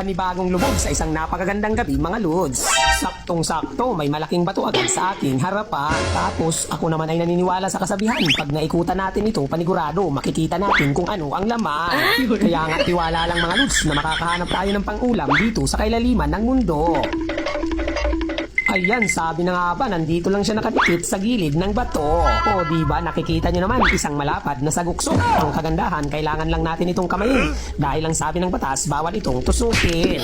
panibagong lubog sa isang napakagandang gabi mga lods. Saktong-sakto, may malaking bato agad sa aking harapan. Tapos ako naman ay naniniwala sa kasabihan, pag naikutan natin ito panigurado, makikita natin kung ano ang laman. Kaya nga tiwala lang mga lods na makakahanap tayo ng pang-ulam dito sa kailaliman ng mundo. Ayan, sabi na nga ba, nandito lang siya nakadikit sa gilid ng bato. O diba, nakikita nyo naman, isang malapad na saguksok. Ang kagandahan, kailangan lang natin itong kamayin. Dahil ang sabi ng batas, bawal itong tusukin.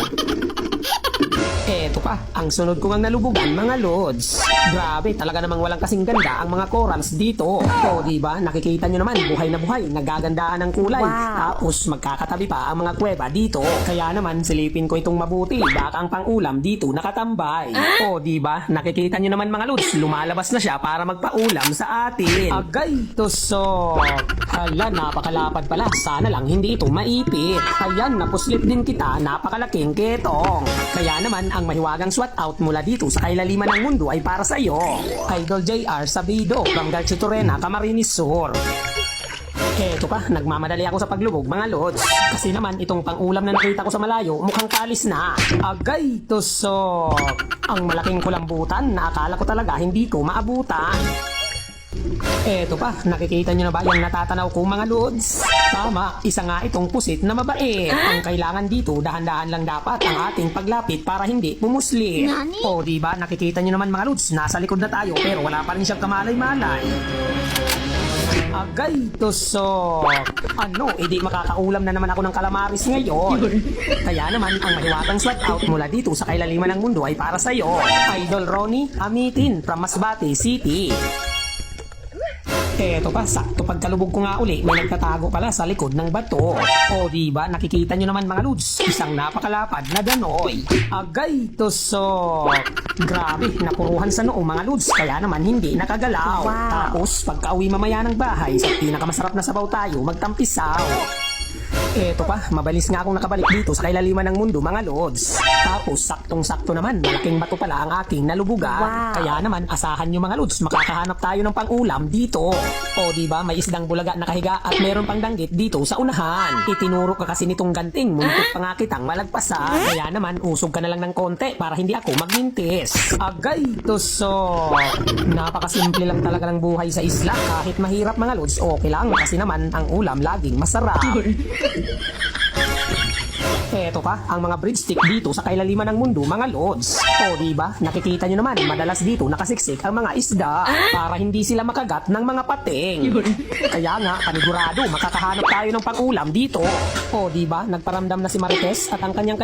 Eto pa, ang sunod ko ngang nalubugan mga lods. Grabe, talaga namang walang kasing ganda ang mga corals dito. O diba, nakikita nyo naman, buhay na buhay, nagagandaan ng kulay. Tapos magkakatabi pa ang mga kuweba dito. Kaya naman, silipin ko itong mabuti, baka ang pang-ulam dito nakatambay. O diba, nakikita nyo naman mga lods, lumalabas na siya para magpa-ulam sa atin. Agay, tusok. Hala, napakalapad pala, sana lang hindi ito maipit. Ayan, napuslit din kita, napakalaking ketong. Kaya naman, ang mahiwagang SWAT out mula dito sa kailaliman ng mundo ay para sa iyo. Idol JR Sabido from Garchitorena, Camarines Sur. Eto pa, nagmamadali ako sa paglubog mga lods. Kasi naman itong pang-ulam na nakita ko sa malayo mukhang kalis na. Agay, tusok. Ang malaking kulambutan na akala ko talaga hindi ko maabutan. Eto pa, nakikita nyo na ba yung natatanaw kong mga lods? Tama, isa nga itong pusit na mabait. Ang kailangan dito, dahan-dahan lang dapat ang ating paglapit para hindi pumuslit. O diba, nakikita nyo naman mga lods, nasa likod na tayo pero wala pa rin siyang kamalay-malay. Agay, tusok. Ano, edi makakaulam na naman ako ng kalamaris ngayon. Kaya naman, ang mahiwagang SWAT out mula dito sa kailaliman ng mundo ay para sa'yo. Idol Ronnie Amitin from Masbate City. Eto pa, sakto pagkalubog ko nga uli, may nagtatago pala sa likod ng bato. O diba, nakikita nyo naman mga lods, isang napakalapad na danoy. Agay, tusok. Grabe, napuruhan sa noo mga lods, kaya naman hindi nakagalaw. Tapos, pagka-uwi mamaya ng bahay, sa pinakamasarap na sabaw tayo, magtampisaw. Eto pa, mabalis nga akong nakabalik dito sa kailaliman ng mundo mga lods. Tapos saktong-sakto naman, malaking bato pala ang aking nalubugan. Kaya naman asahan nyo mga lods, makakahanap tayo ng pang-ulam dito. O diba, may isdang bulaga na kahiga at meron pang danggit dito sa unahan. Itinuro ka kasi nitong ganting, muntik pa nga kitang malagpasan. Kaya naman usog ka na lang ng konti para hindi ako magmintis. Agay, tusok. Napakasimple lang talaga ng buhay sa isla. Kahit mahirap mga lods, okay lang kasi naman ang ulam laging masarap. Eto pa, ang mga breadstick dito sa kailaliman ng mundo, mga lods. O diba, nakikita nyo naman, madalas dito nakasiksik ang mga isda para hindi sila makagat ng mga pating. Kaya nga, panigurado, makakahanap tayo ng pang-ulam dito. O diba, nagparamdam na si Marites at ang kanyang